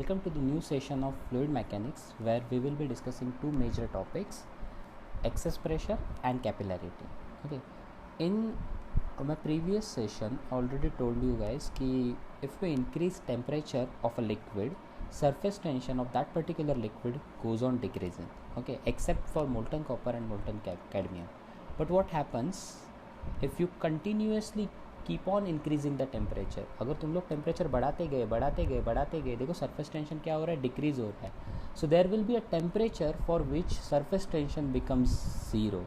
welcome to the new session of fluid mechanics where we will be discussing two major topics, excess pressure and capillarity. Okay, in my previous session I already told you guys कि if we increase temperature of a liquid, surface tension of that particular liquid goes on decreasing, okay, except for molten copper and molten cadmium. But what happens if you continuously keep on increasing the temperature? अगर तुम लोग temperature बढ़ाते गए देखो surface tension क्या हो रहा है, डिक्रीज हो रहा है. So there will be a temperature for which surface tension becomes zero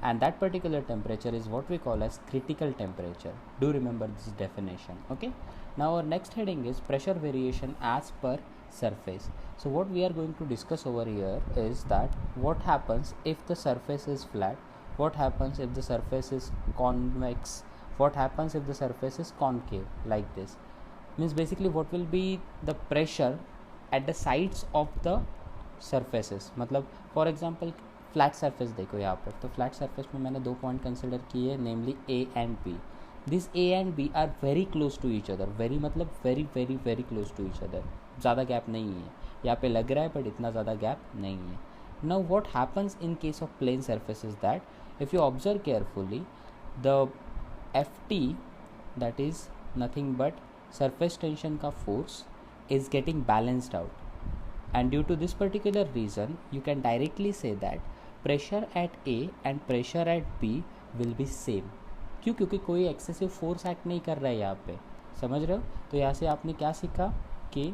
and that particular temperature is what we call as critical temperature. Do remember this definition. Okay, now our next heading is pressure variation as per surface. So what we are going to discuss over here is that what happens if the surface is flat, what happens if the surface is convex, what happens if the surface is concave like this. Means basically what will be the pressure at the sides of the surfaces. मतलब for example flat surface देखो यहाँ पर, तो flat surface में मैंने दो point consider किए, namely A and B. This A and B are very close to each other. Very मतलब very very very close to each other. ज़्यादा गैप नहीं है यहाँ पे, लग रहा है बट इतना ज़्यादा गैप नहीं है. Now what happens in case of plane surface is that if you observe carefully the Ft, that is nothing but surface tension का force, is getting balanced out, and due to this particular reason you can directly say that pressure at A and pressure at B will be same. क्यों? क्योंकि कोई excessive force act नहीं कर रहा है यहाँ पे. समझ रहे हो? तो यहाँ से आपने क्या सीखा कि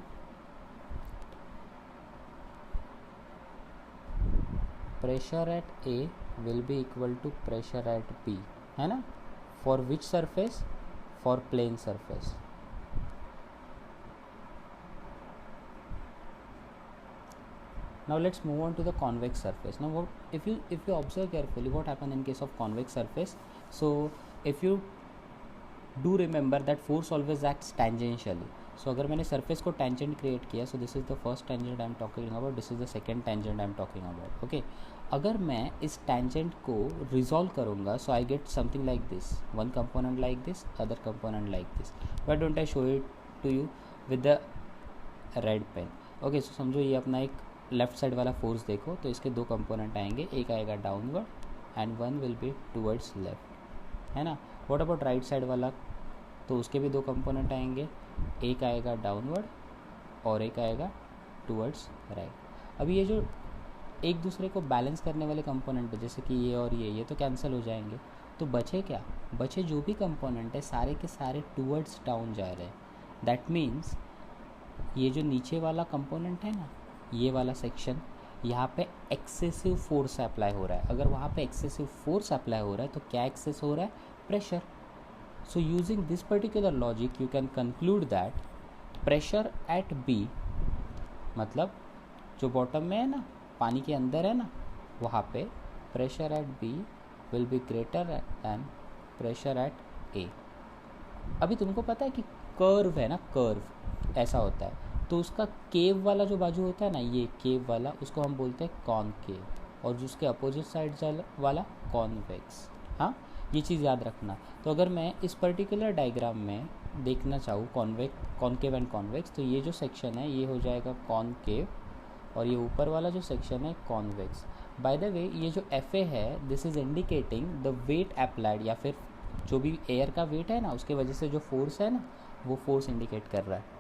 pressure at A will be equal to pressure at B, है ना? For which surface? For plane surface. Now let's move on to the convex surface. Now what if you observe carefully what happened in case of convex surface. So if you do remember that force always acts tangentially. So अगर मैंने surface को tangent create किया, so this is the first tangent I am talking about, this is the second tangent I am talking about. Okay, अगर मैं इस tangent को resolve करूँगा, so I get something like this, one component like this, other component like this. Why don't I show it to you with the red pen? Okay, so समझो ये अपना एक left side वाला force देखो, तो इसके दो कंपोनेंट आएंगे, एक आएगा downward and one will be towards left, है ना. व्हाट अबाउट राइट साइड वाला? तो उसके भी दो कंपोनेंट आएंगे, एक आएगा डाउनवर्ड और एक आएगा टूवर्ड्स राइट. अभी ये जो एक दूसरे को बैलेंस करने वाले कंपोनेंट है, जैसे कि ये और ये तो कैंसिल हो जाएंगे, तो बचे क्या? बचे जो भी कंपोनेंट है सारे के सारे टूवर्ड्स डाउन जा रहे हैं. दैट मीन्स ये जो नीचे वाला कंपोनेंट है ना, ये वाला सेक्शन, यहाँ पे एक्सेसिव फोर्स अप्लाई हो रहा है. अगर वहाँ पे एक्सेसिव फोर्स अप्लाई हो रहा है तो क्या एक्सेस हो रहा है? Pressure. So using this particular logic you can conclude that pressure at B, मतलब जो बॉटम में है ना, पानी के अंदर है ना, वहाँ पे pressure at B will be greater than pressure at A. अभी तुमको पता है कि कर्व है ना, कर्व ऐसा होता है, तो उसका केव वाला जो बाजू होता है ना, ये केव वाला, उसको हम बोलते हैं कॉनकेव, और जिसके अपोजिट साइड वाला कॉन्वेक्स. हाँ, ये चीज़ याद रखना. तो अगर मैं इस पर्टिकुलर डायग्राम में देखना चाहूँ कॉनकेव एंड कॉन्वेक्स, तो ये जो सेक्शन है ये हो जाएगा कॉनकेव, और ये ऊपर वाला जो सेक्शन है कॉन्वेक्स. बाय द वे ये जो FA है, this is indicating the weight applied, या फिर जो भी एयर का वेट है ना, उसके वजह से जो फोर्स है ना, वो फोर्स इंडिकेट कर रहा है.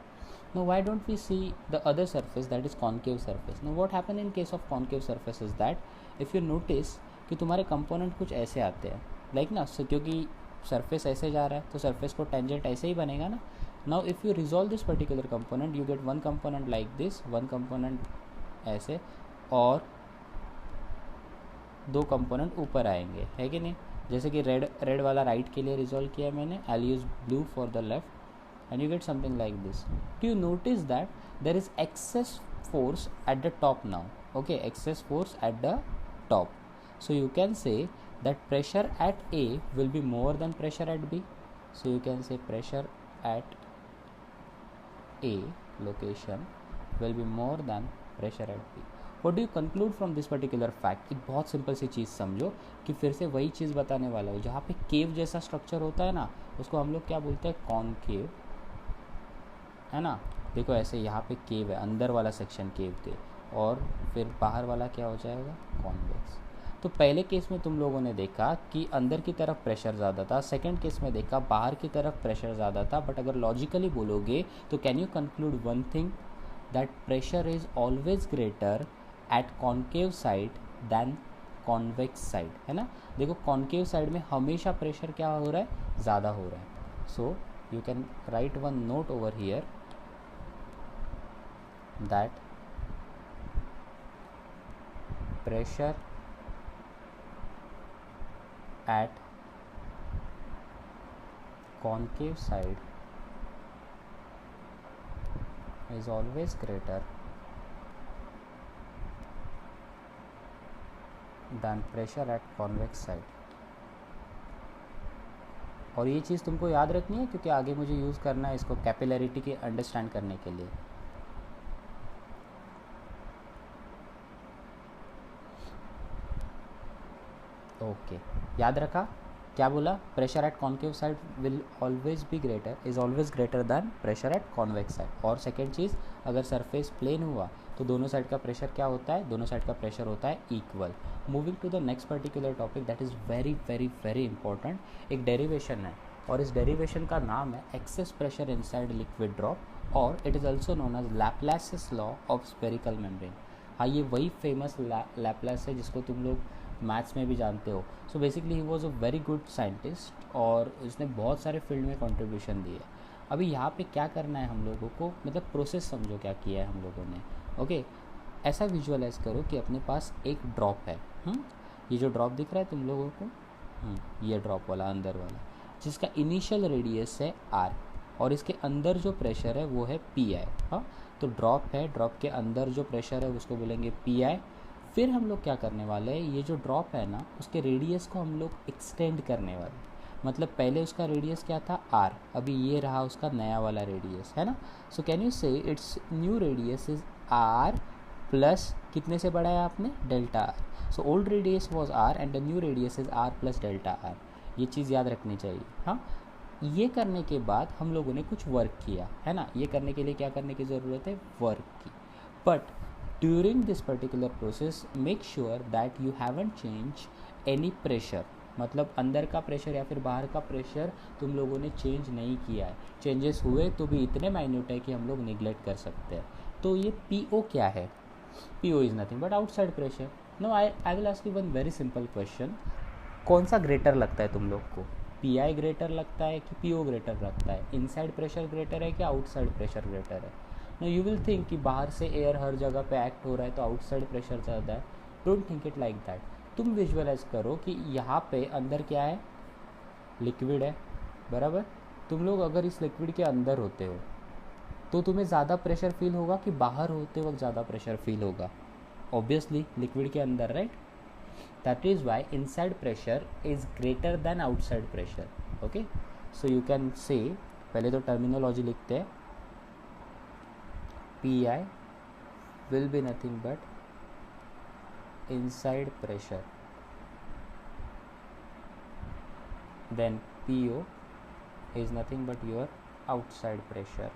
Now why don't we see the other surface, that is concave surface? Now what happen in case of concave surface is that if you notice कि तुम्हारे कंपोनेंट कुछ ऐसे आते हैं, लाइक ना, क्योंकि सरफेस ऐसे जा रहा है तो सरफेस को टेंजेंट ऐसे ही बनेगा ना. Now if you resolve this particular component you get one component like this, one component ऐसे, और दो कंपोनेंट ऊपर आएंगे, है कि नहीं. जैसे कि रेड वाला राइट के लिए रिजॉल्व किया मैंने, I will use blue for the left, and you get something like this. Do you notice that there is excess force at the top now? Okay, excess force at the top. So you can say that pressure at A will be more than pressure at B. So you can say pressure at A location will be more than pressure at B. What do you conclude from this particular fact? एक बहुत simple सी चीज़ समझो कि फिर से वही चीज़ बताने वाला हूँ. जहाँ पे केव जैसा स्ट्रक्चर होता है ना, उसको हम लोग क्या बोलते हैं? कॉनकेव, है ना. देखो ऐसे यहाँ पे केव है, अंदर वाला सेक्शन केव थे, और फिर बाहर वाला क्या हो जाएगा, कॉन्वेक्स। तो पहले केस में तुम लोगों ने देखा कि अंदर की तरफ प्रेशर ज़्यादा था, सेकंड केस में देखा बाहर की तरफ प्रेशर ज़्यादा था। बट अगर लॉजिकली बोलोगे तो can you conclude one thing, that pressure is always greater at concave side than convex side, है ना। देखो कॉन्केव साइड में हमेशा प्रेशर क्या हो रहा है, ज़्यादा हो रहा है। So you can right one note over here that pressure at concave side is always greater than pressure at convex side। और ये चीज़ तुमको याद रखनी है क्योंकि आगे मुझे यूज़ करना है इसको कैपिलरिटी के अंडरस्टैंड करने के लिए। ओके याद रखा क्या बोला, pressure at concave side will always be greater, is always greater than pressure at convex side. और सेकेंड चीज़, अगर सरफेस प्लेन हुआ तो दोनों साइड का प्रेशर क्या होता है, दोनों साइड का प्रेशर होता है equal. Moving to the next particular topic that is very very very important, एक डेरिवेशन है और इस डेरिवेशन का नाम है excess pressure inside liquid drop, और it is also known as Laplace's law of spherical membrane. हाँ ये वही फेमस लैप्लास है जिसको तुम लोग मैथ्स में भी जानते हो। So basically he was a very good scientist और उसने बहुत सारे फील्ड में कंट्रीब्यूशन दिए। अभी यहाँ पे क्या करना है हम लोगों को, मतलब प्रोसेस समझो क्या किया है हम लोगों ने। ओके ऐसा विजुअलाइज करो कि अपने पास एक ड्रॉप है, ये जो ड्रॉप दिख रहा है तुम लोगों को, ये ड्रॉप वाला अंदर वाला, जिसका इनिशियल रेडियस है r, और इसके अंदर जो प्रेशर है वो है पी आई। हाँ तो ड्रॉप है, ड्रॉप के अंदर जो प्रेशर है उसको बोलेंगे पी आई। फिर हम लोग क्या करने वाले हैं, ये जो ड्रॉप है ना उसके रेडियस को हम लोग एक्सटेंड करने वाले, मतलब पहले उसका रेडियस क्या था r, अभी ये रहा उसका नया वाला रेडियस, है ना। सो कैन यू से it's new radius is r plus कितने से बढ़ाया आपने, delta r। So old radius was r and the new radius is r plus delta r, ये चीज़ याद रखनी चाहिए। हाँ ये करने के बाद हम लोगों ने कुछ वर्क किया, है ना। ये करने के लिए क्या करने की ज़रूरत है, वर्क की। But during this particular process make sure that you haven't change any pressure, मतलब अंदर का प्रेशर या फिर बाहर का प्रेशर तुम लोगों ने चेंज नहीं किया है। चेंजेस हुए तो भी इतने माइन्यूट है कि हम लोग निगलेक्ट कर सकते हैं। तो ये PO क्या है, PO is nothing but outside pressure. No I will ask you one very simple question, कौन सा ग्रेटर लगता है तुम लोग को, PI ग्रेटर लगता है कि PO ग्रेटर लगता है, इनसाइड प्रेशर ग्रेटर है कि आउटसाइड प्रेशर ग्रेटर है। नो यू विल थिंक कि बाहर से एयर हर जगह पे एक्ट हो रहा है तो आउटसाइड प्रेशर ज़्यादा है। Don't think it like that. तुम विजुअलाइज करो कि यहाँ पे अंदर क्या है, लिक्विड है, बराबर। तुम लोग अगर इस लिक्विड के अंदर होते हो तो तुम्हें ज़्यादा प्रेशर फील होगा कि बाहर होते वक्त ज़्यादा प्रेशर फील होगा, ऑब्वियसली लिक्विड के अंदर, right. That is Y inside pressure is greater than outside pressure. Okay so you can से, पहले तो टर्मिनोलॉजी लिखते हैं, PI will be nothing but inside pressure, then PO is nothing but your outside pressure।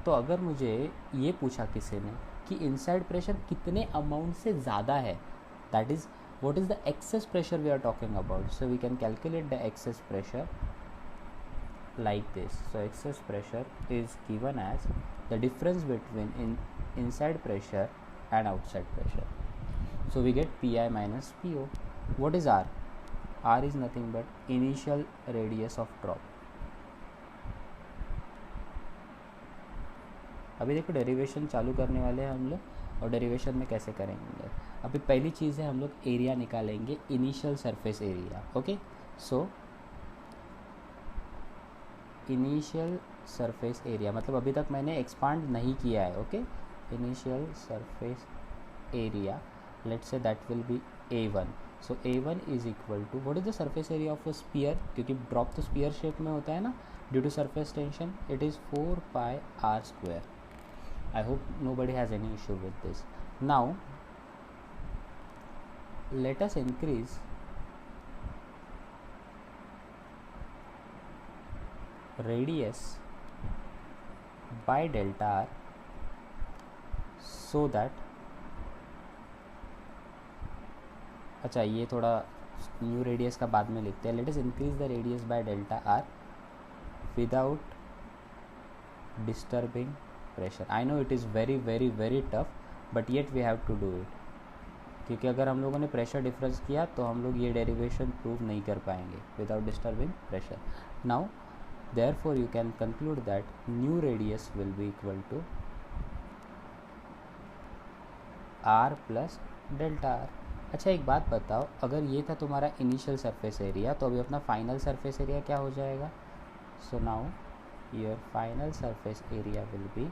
तो अगर मुझे ये पूछा किसी ने कि इनसाइड प्रेशर कितने अमाउंट से ज़्यादा है, that is what is the excess pressure we are talking about, so we can calculate the excess pressure like this। So excess pressure is given as the difference between inside pressure and outside pressure, so we get PI minus PO। what is R? R is nothing but initial radius of drop। अभी देखो derivation चालू करने वाले हैं हम लोग, और derivation में कैसे करेंगे। अभी पहली चीज़ है हम लोग एरिया निकालेंगे, initial surface area. Okay so initial surface area, मतलब अभी तक मैंने एक्सपांड नहीं किया है। Okay initial surface area, let's say that will be A1। सो A1 is equal to, what is the surface area of a sphere, क्योंकि drop तो स्फीयर शेप में होता है ना due to surface tension, it is 4 pi r square। I hope nobody has any issue with this। Now let us increase radius by delta r so that, अच्छा ये थोड़ा new radius का बाद में लिखते हैं. Let us increase the radius by delta R without disturbing pressure. I know it is very very very tough, but yet we have to do it, क्योंकि अगर हम लोगों ने प्रेशर डिफरेंस किया तो हम लोग ये डेरिवेशन प्रूव नहीं कर पाएंगे without disturbing pressure. Now therefore you can conclude that new radius will be equal to R plus delta R. अच्छा एक बात बताओ, अगर ये था तुम्हारा इनिशियल सरफेस एरिया, तो अभी अपना फाइनल सरफेस एरिया क्या हो जाएगा? So now your final surface area will be,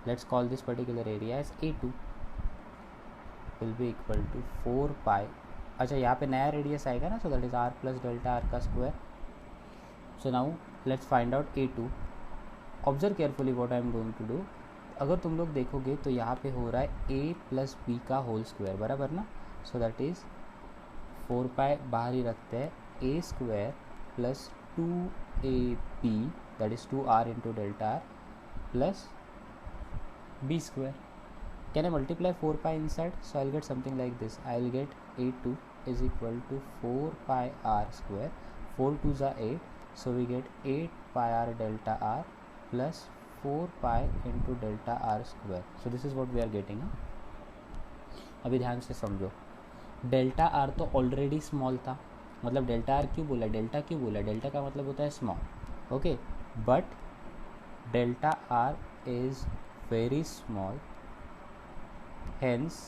let's call this particular area as A2, will be equal to 4 pi. अच्छा यहाँ पे नया रेडियस आएगा ना, so that is R plus delta R का square. So now let's find out A2. Observe carefully what I am going to do. अगर तुम लोग देखोगे तो यहाँ पे हो रहा है a प्लस बी का होल स्क्वायर, बराबर ना. सो दैट इज़ 4 पाई बाहर ही रखते हैं, a square plus 2ab that is 2r into delta are plus b square. Can I multiply 4 pi inside? So I'll get something like this. I'll get A2 is equal to 4 pi r square. 4 2s are 8. So we get 8 pi r delta r plus 4 pi into delta r square. So this is what we are getting. अभी ध्यान से समझो, delta R तो already small था, मतलब delta R क्यों बोला, delta क्यों बोला, डेल्टा का मतलब होता है small, okay. But delta R is very small, hence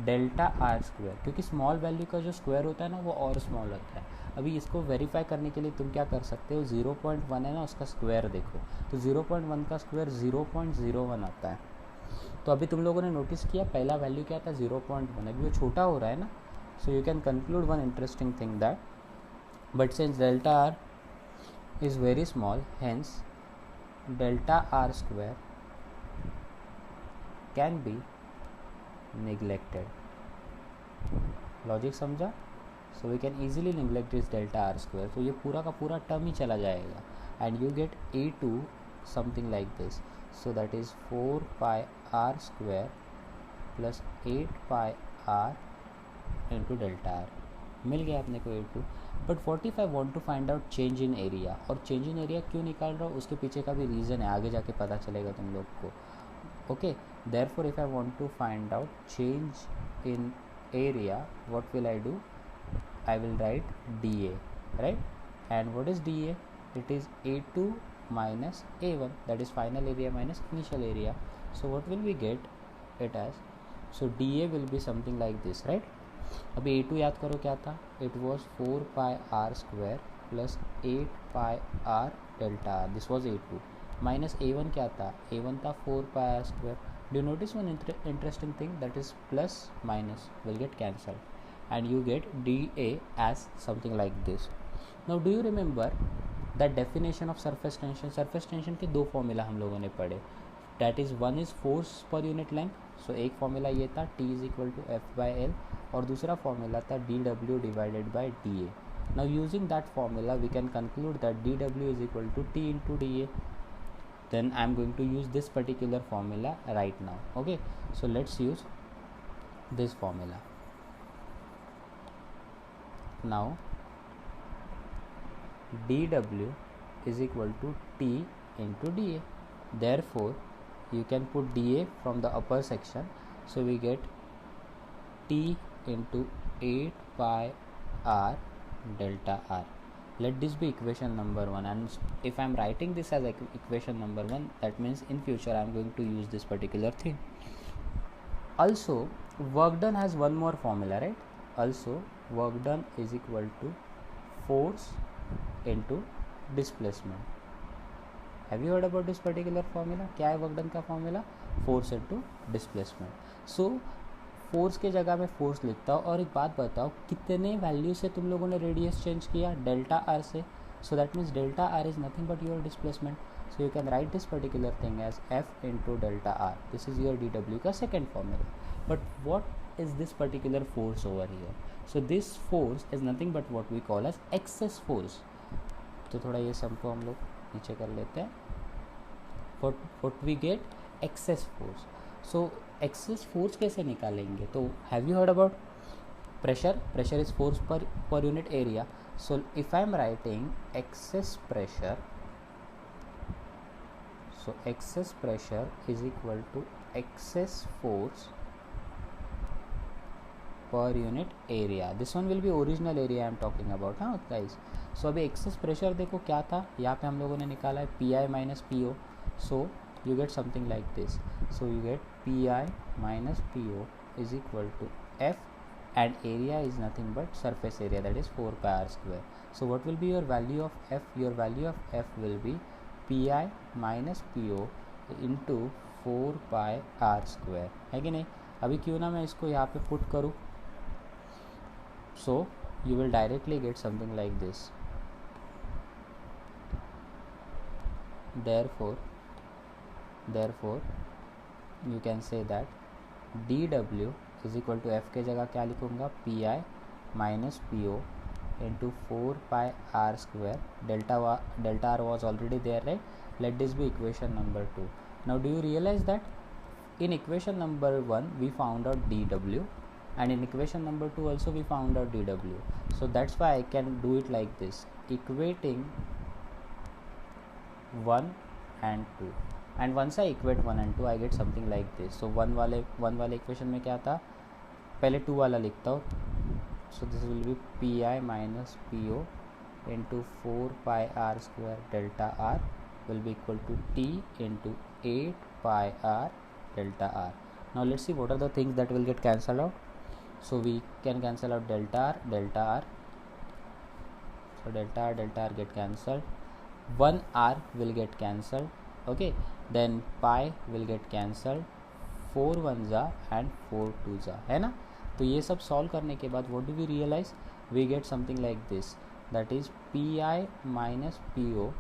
delta R square, क्योंकि स्मॉल वैल्यू का जो स्क्वायर होता है ना वो और स्मॉल होता है. अभी इसको वेरीफाई करने के लिए तुम क्या कर सकते हो, 0.1 है ना उसका स्क्वायर देखो, तो 0.1 का स्क्वायर 0.01 आता है. तो अभी तुम लोगों ने नोटिस किया पहला वैल्यू क्या था 0.1, अभी वो छोटा हो रहा है ना. So you can conclude one interesting thing that, but since delta R is very small, hence delta R square can be neglected. Logic समझा? So we can easily neglect this delta R square. तो ये पूरा का पूरा term ही चला जाएगा and you get A2 something like this. So that is 4 pi R square plus 8 pi R into delta R. मिल गया अपने को A2. But what if I want to find out change in area, और change in area क्यों निकाल रहा हूँ उसके पीछे का भी रीज़न है, आगे जाके पता चलेगा तुम लोग को, okay. Therefore if I want to find out change in area, what will I do? I will write dA, right? And what is dA? It is A2 minus A1, that is final area minus initial area. So what will we get it as? So dA will be something like this, right? अभी A2 याद करो क्या था, it was 4 pi r square plus 8 pi r delta r. This was A2 minus A1 क्या था, A1 था 4 pi r square. Do you notice one interesting thing, that is plus minus will get cancelled and you get dA as something like this. Now do you remember the definition of surface tension? Surface tension के दो formula हम लोगों ने पढ़े, that is one is force per unit length. So एक formula ये था T is equal to F by L और दूसरा फॉर्मूला था dW divided by dA. Now using that formula we can conclude that dW is equal to T into dA. Then I am going to use this particular formula right now, okay. So let's use this formula. Now dW is equal to T into dA. Therefore you can put dA from the upper section, so we get T into 8 pi r delta r. Let this be equation number 1, and if I am writing this as equation number 1, that means in future I am going to use this particular thing. Also work done has one more formula, right? Also work done is equal to force into displacement. Have you heard about this particular formula? क्या है work done का formula? Force into displacement. So force के जगह में force लिखता हूँ. और एक बात बताओ, कितने वैल्यू से तुम लोगों ने रेडियस चेंज किया, डेल्टा आर से. So that means delta R is nothing but your displacement. So you can write this particular thing as F into delta R. This is your DW का second formula. But what is this particular force over here? So this force is nothing but what we call as excess force. तो थोड़ा ये सबको हम लोग नीचे कर लेते हैं. what we get excess force. So excess force कैसे निकालेंगे? तो have you heard about pressure is force per unit area. So if I am writing excess pressure, so excess pressure is equal to excess force per unit area. This one will be original area I am talking about, हाँ guys. So अभी excess pressure देखो क्या था, यहाँ पे हम लोगों ने निकाला है PI minus PO. So you get something like this. So you get PI minus PO is equal to F, and area is nothing but surface area, that is 4 pi r square. So what will be your value of F? Your value of F will be PI minus PO into 4 pi r square, है कि नहीं? अभी क्यों ना मैं इसको यहाँ पे पुट करूँ, so you will directly get something like this. Therefore you can say that dW is equal to F के जगह क्या लिखूँगा, PI minus PO into 4 pi r square. Delta r was already there, right? Let this be equation number 2. Now do you realize that in equation number 1 we found out dW, and in equation number 2 also we found out dW. So that's why I can do it like this, equating 1 and 2, and once I equate 1 and 2 I get something like this. So 1 वाले equation में क्या था, पहले 2 वाला लिखता हूँ. So this will be PI minus PO into 4 pi r square delta r will be equal to T into 8 pi r delta r. Now let's see what are the things that will get cancelled out. So we can cancel out delta r. So delta r get cancelled. 1 r will get cancelled. Okay, then pi will get cancelled. 4 1s and 4 2s, है ना? तो ये सब solve करने के बाद what do we realize? We get something like this, that is PI minus PO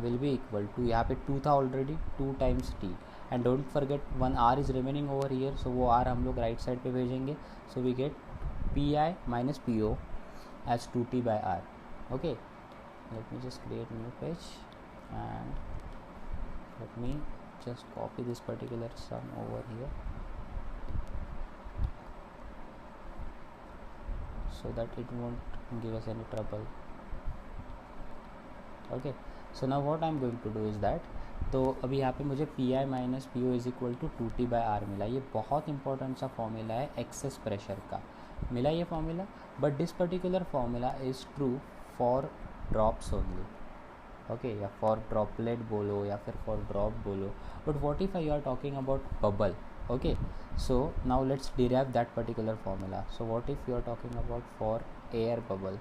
will be equal to, यहाँ पे 2 था already, 2 times T, and don't forget 1 r is remaining over here, so वो r हम लोग right side पे भेजेंगे. So we get PI minus PO as 2T by r. Okay, let me just create new page and let me just copy this particular sum over here so that it won't give us any trouble. Okay, so now what I'm going to do is that, तो अभी यहाँ पे मुझे PI minus PO is equal to 2T by r मिला. ये बहुत important सा formula है एक्सेस प्रेशर का, मिला ये formula. But this particular formula is true for drops only. Okay, या फॉर ड्रॉपलेट बोलो या फिर फॉर ड्रॉप बोलो. But what if you are talking about bubble? Okay, so now let's derive that particular formula. So what if you are talking about for air bubble,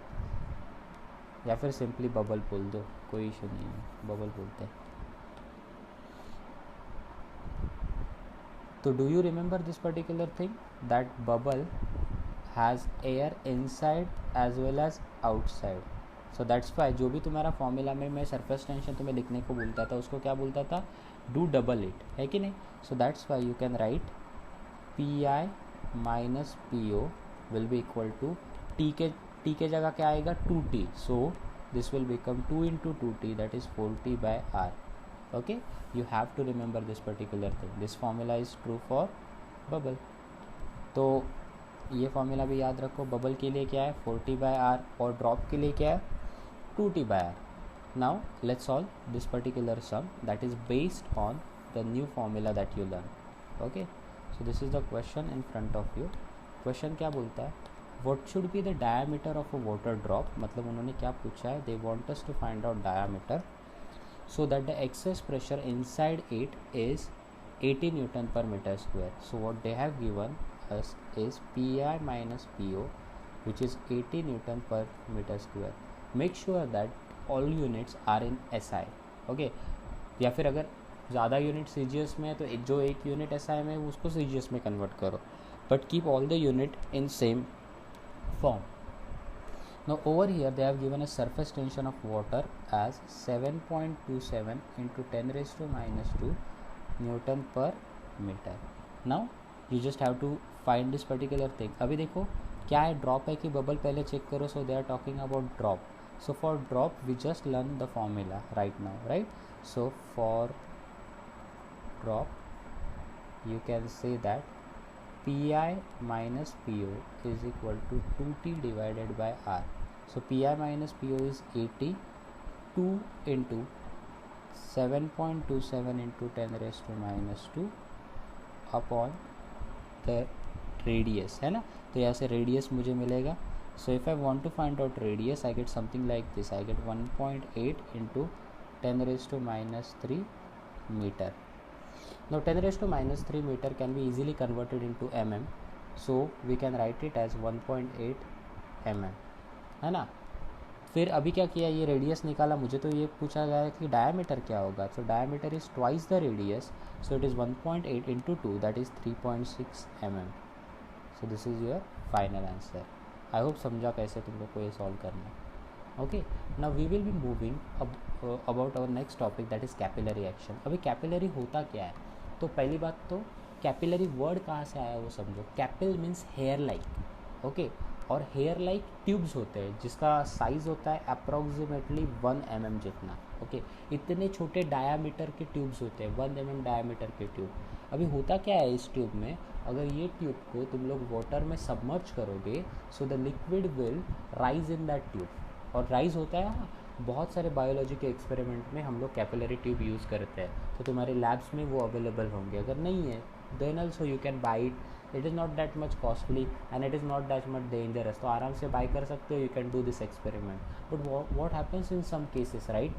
या फिर simply bubble बोल दो, कोई issue नहीं है, bubble बोलते हैं. तो do you remember this particular thing, that bubble has air inside as well as outside. So that's why जो भी तुम्हारा फॉर्मूला में मैं सरफेस टेंशन तुम्हें लिखने को बोलता था, उसको क्या बोलता था, डू डबल इट, है कि नहीं? So that's why you can write PI minus PO will be equal to T के जगह क्या आएगा, 2T. So this will become 2 into 2T, that is 4T by r. Okay, you have to remember this particular thing. This formula is true for bubble. तो ये formula भी याद रखो. Bubble के लिए क्या है, 4T by r, और ड्रॉप के लिए क्या है, 2T by r. Now let's solve this particular sum that is based on the new formula that you learn. Okay, so this is the question in front of you. Question क्या बोलता है, what should be the diameter of a water drop? मतलब उन्होंने क्या पूछा है, they want us to find out diameter so that the excess pressure inside it is 80 Newton per meter square. So what they have given us is PI minus PO, which is 80 Newton per meter square. Make sure that all units are in SI. Okay, या फिर अगर ज़्यादा unit CGS में है तो जो एक unit SI में है उसको CGS में कन्वर्ट करो, but keep all the unit in same form. Now over here they have given a surface tension of water as 7.27 into 10 raised to minus 2 Newton per meter. Now you just have to find this particular thing. अभी देखो क्या है, drop है कि bubble, पहले check करो. So they are talking about drop. So for drop we just learn the formula right now, right? So for drop you can say that Pi minus Po is equal to 2T divided by R. So Pi minus Po is 80, 2 into 7.27 into 10 raised to minus 2 upon the radius, है ना. तो यहाँ से radius मुझे मिलेगा. So if I want to find out radius I get something like this. I get 1.8 into 10 raised to minus 3 meter. Now 10 raised to minus 3 meter can be easily converted into mm, so we can write it as 1.8 mm, है ना. फिर अभी क्या किया, ये radius निकाला. मुझे तो ये पूछा गया है कि डायमीटर क्या होगा. So diameter is twice the radius, so it is 1.8 into 2 that is 3.6 mm. So this is your final answer. I hope समझा कैसे तुम लोग को ये सॉल्व करना है. Okay, now we will be moving about our next topic that is capillary action. अभी capillary होता क्या है, तो पहली बात तो कैपिलरी वर्ड कहाँ से आया वो समझो. कैपिल मीन्स हेयर लाइक, ओके, और हेयर लाइक ट्यूब्स होते हैं जिसका साइज़ होता है अप्रॉक्सीमेटली 1 mm जितना, ओके. इतने छोटे डायामीटर के ट्यूब्स होते हैं, 1 mm डायामीटर के ट्यूब. अभी होता क्या है इस ट्यूब में, अगर ये ट्यूब को तुम लोग वाटर में सबमर्ज करोगे so the liquid will rise in that tube. और राइज होता है बहुत सारे बायोलॉजी के एक्सपेरिमेंट में हम लोग कैपिलरी ट्यूब यूज़ करते हैं, तो तुम्हारे लैब्स में वो अवेलेबल होंगे. अगर नहीं है then also you can buy it. It is not that much costly and it is not that much dangerous. तो आराम से बाई कर सकते हो, you can do this experiment. But what happens in some cases, right,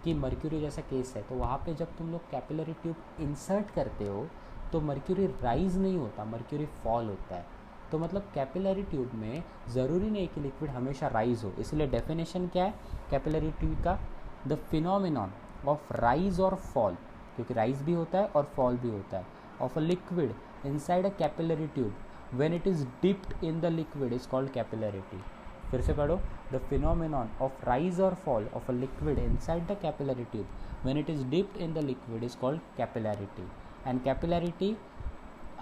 कि mercury जैसा case है, तो वहाँ पे जब तुम लोग कैपिलरी ट्यूब इंसर्ट करते हो तो मर्क्यूरी राइज नहीं होता, मर्क्यूरी फॉल होता है. तो मतलब कैपिलरी ट्यूब में ज़रूरी नहीं कि लिक्विड हमेशा राइज हो. इसलिए डेफिनेशन क्या है कैपिलरी ट्यूब का, द फिनोमिनॉन ऑफ राइज और फॉल, क्योंकि राइज भी होता है और फॉल भी होता है, of a liquid inside a capillary tube when it is dipped in the liquid is called capillarity. फिर से पढ़ो, द फिनोमिनॉन ऑफ राइज और fall of a liquid inside the capillary tube when it is dipped in the liquid is called capillarity. And capillarity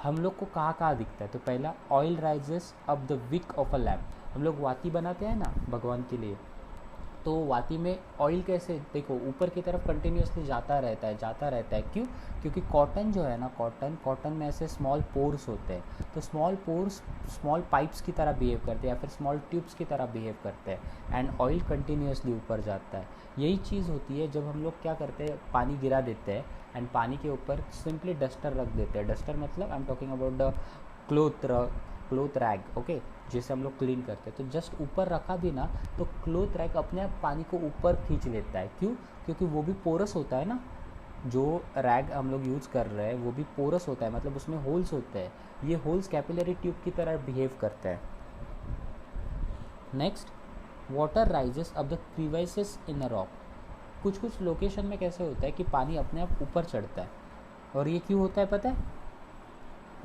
हम लोग को कहाँ दिखता है, तो पहला oil rises up the wick of a lamp. हम लोग वाती बनाते हैं ना भगवान के लिए, तो वाती में ऑयल कैसे, देखो ऊपर की तरफ कंटिन्यूसली जाता रहता है. क्यों, क्योंकि कॉटन जो है ना, कॉटन में ऐसे स्मॉल पोर्स होते हैं, तो स्मॉल पोर्स स्मॉल पाइप्स की तरह बिहेव करते हैं या फिर स्मॉल ट्यूब्स की तरह बिहेव करते हैं एंड ऑयल कंटिन्यूसली ऊपर जाता है. यही चीज़ होती है जब हम लोग क्या करते हैं, पानी गिरा देते हैं एंड पानी के ऊपर सिंपली डस्टर रख देते हैं. डस्टर मतलब आई am talking about the cloth rag, okay, जिसे हम लोग क्लीन करते हैं. तो जस्ट ऊपर रखा भी ना तो क्लोथ रैग अपने आप पानी को ऊपर खींच लेता है. क्यों, क्योंकि वो भी पोरस होता है ना, जो रैग हम लोग यूज़ कर रहे हैं वो भी पोरस होता है, मतलब उसमें होल्स होते हैं. ये होल्स कैपिलरी ट्यूब की तरह बिहेव करते हैं. नेक्स्ट, वाटर राइजेस अब द क्रीवाइसेस इन अ रॉक. कुछ लोकेशन में कैसे होता है कि पानी अपने आप ऊपर चढ़ता है, और ये क्यों होता है पता है,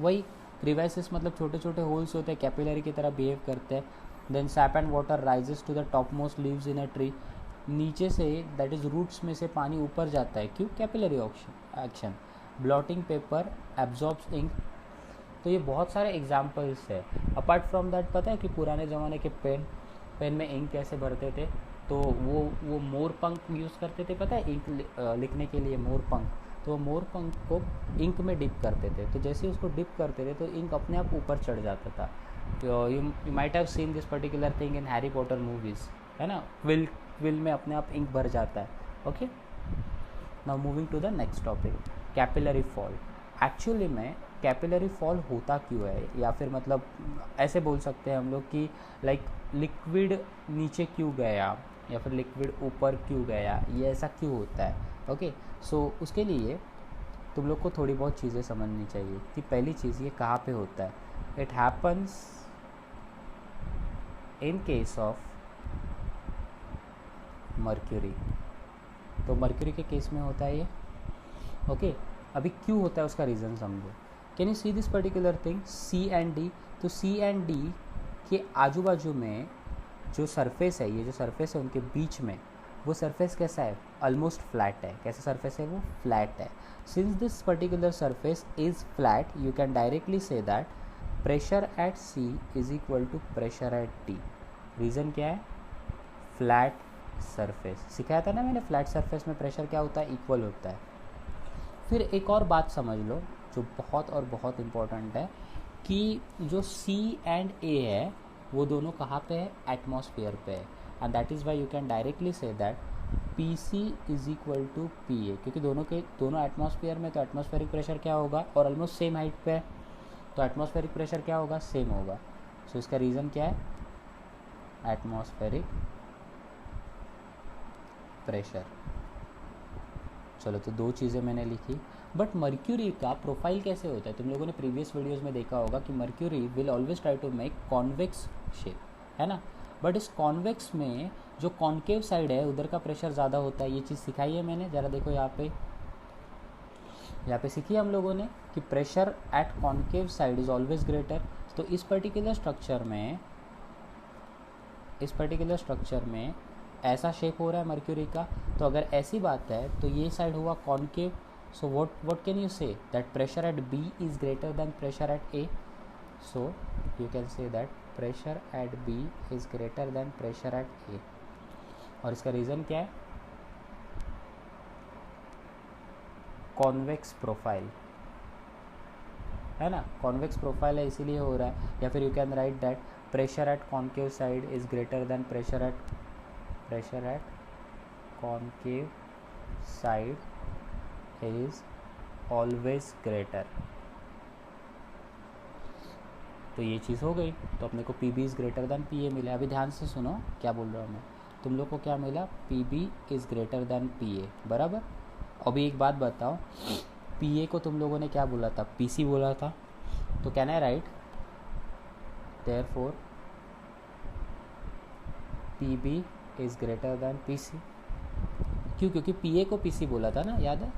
वही क्रीवाइसेस मतलब छोटे छोटे होल्स होते हैं, कैपिलरी की तरह बिहेव करते हैं. Then sap and water rises to the top most leaves in a tree. नीचे से दैट इज़ रूट्स में से पानी ऊपर जाता है. क्यों, capillary action. Blotting paper absorbs ink. तो ये बहुत सारे एग्जाम्पल्स है. अपार्ट फ्रॉम दैट पता है कि पुराने ज़माने के पेन में इंक कैसे भरते थे, तो वो मोर पंख यूज़ करते थे, पता है, इंक लिखने के लिए मोर पंख. तो मोर पंख को इंक में डिप करते थे, तो जैसे ही उसको डिप करते थे तो इंक अपने आप ऊपर चढ़ जाता था. You might have seen this particular thing in Harry Potter movies, है ना, क्विल में अपने आप इंक भर जाता है. Okay, now moving to the next topic, capillary fall. Actually में कैपिलरी फॉल होता क्यों है, या फिर मतलब ऐसे बोल सकते हैं हम लोग कि लाइक लिक्विड नीचे क्यों गया या फिर लिक्विड ऊपर क्यों गया, ये ऐसा क्यों होता है. ओके, सो उसके लिए तुम लोग को थोड़ी बहुत चीज़ें समझनी चाहिए कि पहली चीज़ ये कहाँ पे होता है. It happens in case of mercury. तो मर्क्यूरी के केस में होता है ये. ओके, अभी क्यों होता है उसका रीज़न समझो. Can you see this particular thing, C and D. तो सी एंड डी के आजू बाजू में जो सरफेस है, ये जो सरफेस है उनके बीच में, वो सरफेस कैसा है, ऑलमोस्ट फ्लैट है. कैसा सरफेस है, वो फ्लैट है. Since this particular surface is flat you can directly say that pressure at C is equal to pressure at D. Reason क्या है, फ्लैट सरफेस। सिखाया था ना मैंने, फ्लैट सरफेस में प्रेशर क्या होता है, इक्वल होता है। फिर एक और बात समझ लो जो बहुत और बहुत इम्पोर्टेंट है, कि जो C एंड A है वो दोनों कहाँ पे है, एटमॉस्फेयर पे है। And that is why you can directly say that PC is equal to PA, क्योंकि दोनों एटमॉस्फेयर में, तो एटमॉस्फेरिक प्रेशर क्या होगा, और ऑलमोस्ट सेम हाइट पे है, तो एटमॉस्फेरिक प्रेशर क्या होगा, सेम होगा। सो इसका रीज़न क्या है, एटमॉस्फेरिक प्रेशर। चलो, तो दो चीज़ें मैंने लिखी। बट मर्क्यूरी का प्रोफाइल कैसे होता है, तुम लोगों ने प्रीवियस वीडियोस में देखा होगा कि mercury will always try to make convex shape, है ना। बट इस कॉन्वेक्स में जो कॉन्केव साइड है उधर का प्रेशर ज़्यादा होता है। ये चीज़ सिखाई है मैंने, ज़रा देखो यहाँ पे सीखी हम लोगों ने कि pressure eight concave side is always greater. तो इस पर्टिकुलर स्ट्रक्चर में ऐसा शेप हो रहा है मर्क्यूरी का। तो अगर ऐसी बात है तो ये साइड हुआ concave. So what can you say, that pressure at B is greater than pressure at A। So you can say that pressure at B is greater than pressure at A। और इसका reason क्या है, convex profile, है ना। Convex profile है इसीलिए हो रहा है। या फिर you can write that pressure eight concave side is greater than pressure eight concave side is always greater. तो ये चीज़ हो गई। तो अपने को PB is greater than PA मिला। अभी ध्यान से सुनो क्या बोल रहा हूँ मैं, तुम लोग को क्या मिला, PB is greater than PA, बराबर। अभी एक बात बताओ, PA को तुम लोगों ने क्या बोला था, PC बोला था। तो can I right therefore PB is greater then PC। क्यों, क्योंकि PA को PC बोला था ना, याद है।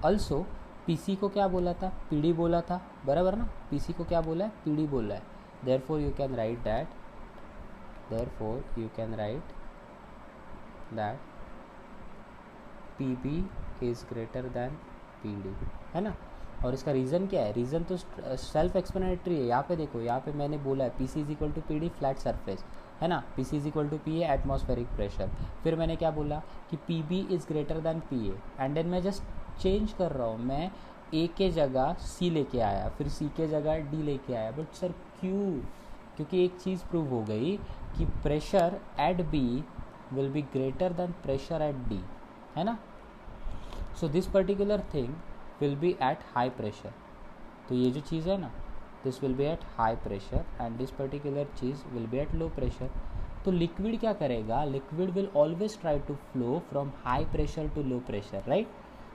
अल्सो PC को क्या बोला था, PD बोला था, बराबर ना। PC को क्या बोला है, PD बोला है। Therefore you can write that PB is greater than PD, है ना। और इसका रीज़न क्या है, रीज़न तो सेल्फ एक्सप्लेनेटरी है। यहाँ पे देखो, यहाँ पे मैंने बोला है PC is equal to PD flat surface, है ना। PC is equal to PA atmospheric pressure. फिर मैंने क्या बोला कि PB is greater than PA, and then मैं जस्ट चेंज कर रहा हूँ, मैं A के जगह C लेके आया, फिर C के जगह D लेके आया। बट सर क्यों, क्योंकि एक चीज़ प्रूव हो गई कि pressure at B will be greater than pressure at D, है ना। So this particular thing will be at high pressure. तो ये जो चीज़ है ना, this will be at high pressure and this particular चीज़ will be at low pressure. तो लिक्विड क्या करेगा, liquid will always try to flow from high pressure to low pressure, right.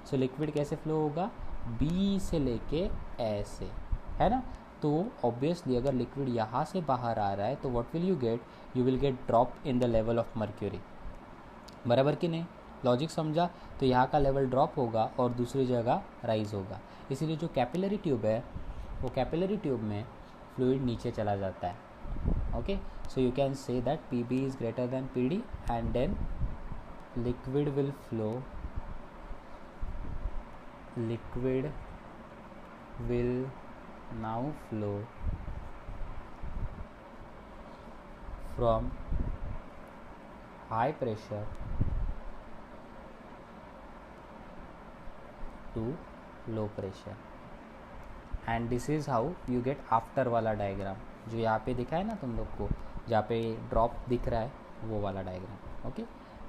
So liquid कैसे फ्लो होगा, B से लेके ऐसे, है ना। तो ऑब्वियसली अगर लिक्विड यहाँ से बाहर आ रहा है तो what will you get, you will get drop in the level of mercury, बराबर कि नहीं। लॉजिक समझा। तो यहाँ का लेवल ड्रॉप होगा और दूसरी जगह राइज होगा। इसीलिए जो कैपिलरी ट्यूब है, वो कैपिलरी ट्यूब में फ्लूइड नीचे चला जाता है। Okay, so you can say that PB is greater than PD and then liquid will now flow from high pressure to low pressure, and this is how you get after वाला diagram, जो यहाँ पे दिखा है ना तुम लोग को, जहाँ पे ड्रॉप दिख रहा है, वो वाला diagram. Okay,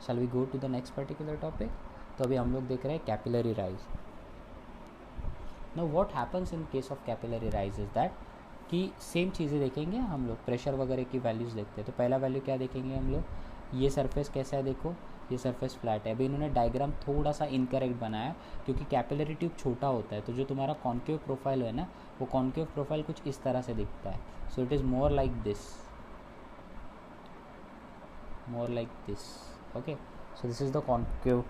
shall we go to the next particular topic. तो अभी हम लोग देख रहे हैं capillary rise. Now what happens in case of capillary rise is that कि सेम चीज़ें देखेंगे हम लोग, प्रेशर वगैरह की वैल्यूज़ देखते हैं। तो पहला वैल्यू क्या देखेंगे हम लोग, ये सरफेस कैसा है, देखो ये सरफेस फ्लैट है। अभी इन्होंने डायग्राम थोड़ा सा इनकरेक्ट बनाया क्योंकि कैपिलरी ट्यूब छोटा होता है, तो जो तुम्हारा कॉन्केव प्रोफाइल है ना, वो कॉन्केव प्रोफाइल कुछ इस तरह से दिखता है। So it is more like this, okay. So this is the concave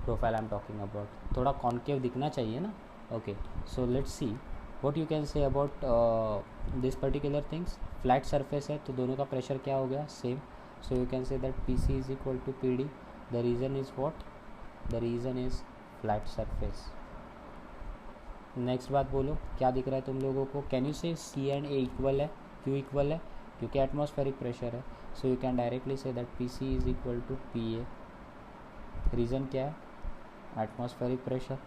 profile I am talking about. थोड़ा कॉन्केव दिखना चाहिए ना। Okay, so let's see what you can say about this particular things। Flat surface है तो दोनों का pressure क्या हो गया, same. So you can say that PC is equal to PD। The reason is what, the reason is flat surface. Next बात बोलो, क्या दिख रहा है तुम लोगों को, can you say C and A equal है, क्यों इक्वल है, क्योंकि एटमॉस्फेरिक प्रेशर है. So you can directly say that P C is equal to P A. Reason क्या है? Atmospheric pressure.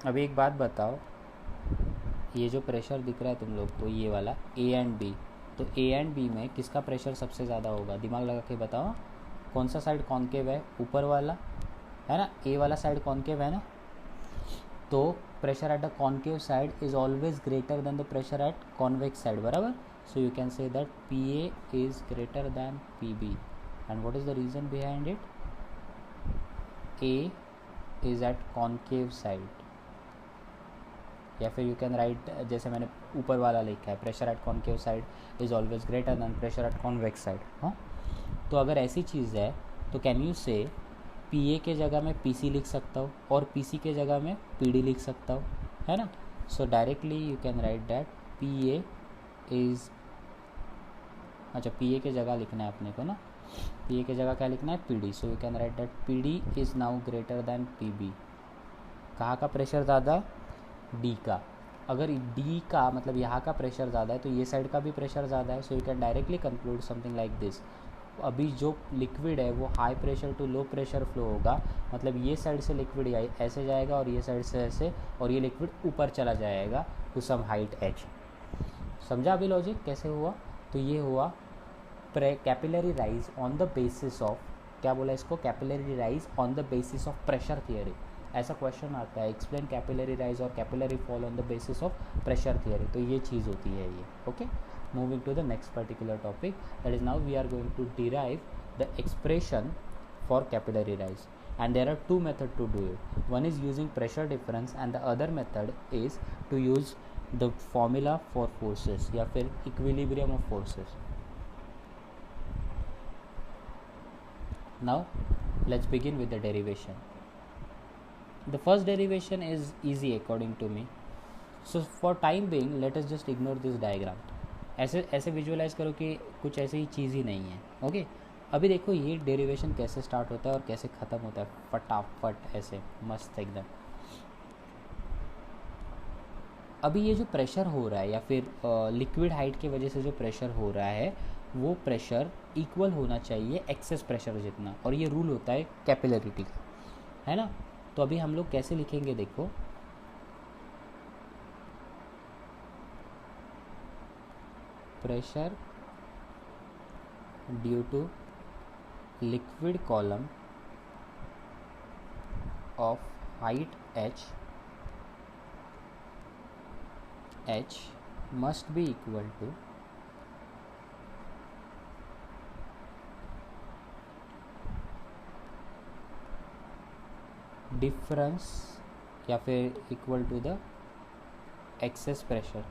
अभी एक बात बताओ, ये जो प्रेशर दिख रहा है तुम लोग को, ये वाला ए एंड बी, तो ए एंड बी में किसका प्रेशर सबसे ज़्यादा होगा? दिमाग लगा के बताओ. कौन सा साइड कॉन्केव है? ऊपर वाला है ना, ए वाला साइड कॉन्केव है ना. तो pressure at the concave side is always greater than the pressure at convex side, बराबर. So you can say that P A is greater than P B. And what is the reason behind it? A is at concave side. या फिर you can right जैसे मैंने ऊपर वाला लिखा है, pressure at concave side is always greater than pressure at convex side. हाँ, तो अगर ऐसी चीज़ है तो कैन यू से पी ए के जगह में पी सी लिख सकता हूँ और पी सी के जगह में पी डी लिख सकता हूँ, है ना. सो directly you can write that P A is, अच्छा पी ए के जगह लिखना है अपने को ना, पी ए के जगह क्या लिखना है? P D. So you can write that P D is now greater than P B. कहाँ का प्रेशर ज़्यादा है? डी का. अगर डी का मतलब यहाँ का प्रेशर ज़्यादा है तो ये साइड का भी प्रेशर ज़्यादा है. So you can directly conclude something like this. अभी जो लिक्विड है वो high pressure to low pressure flow होगा, मतलब ये साइड से लिक्विड ऐसे जाएगा और ये साइड से ऐसे, और ये लिक्विड ऊपर चला जाएगा टू सम हाइट h. समझा अभी लॉजिक कैसे हुआ? तो ये हुआ capillary rise on the basis of, क्या बोला इसको? Capillary rise on the basis of pressure theory. ऐसा क्वेश्चन आता है, एक्सप्लेन कैपिलरी राइज और capillary fall on the basis of pressure theory. तो ये चीज़ होती है ये. Okay, moving to the next particular topic, that is now we are going to derive the expression for capillary rise, and there are two methods to do it. One is using pressure difference and the other method is to use the formula for forces या फिर equilibrium of forces. Now let's begin with the derivation. The first derivation is easy according to me, so for time being let us just ignore this diagram. ऐसे visualise करो कि कुछ ऐसी ही चीज़ ही नहीं है. Okay, अभी देखो ये डेरिवेशन कैसे स्टार्ट होता है और कैसे ख़त्म होता है, फटाफट ऐसे मस्त एकदम. अभी ये जो प्रेशर हो रहा है या फिर लिक्विड हाइट की वजह से जो प्रेशर हो रहा है वो प्रेशर इक्वल होना चाहिए एक्सेस प्रेशर जितना, और ये रूल होता है कैपिलरिटी का, है ना. तो अभी हम लोग कैसे लिखेंगे देखो, pressure due to liquid column of height h must be equal to difference या फिर equal to the excess pressure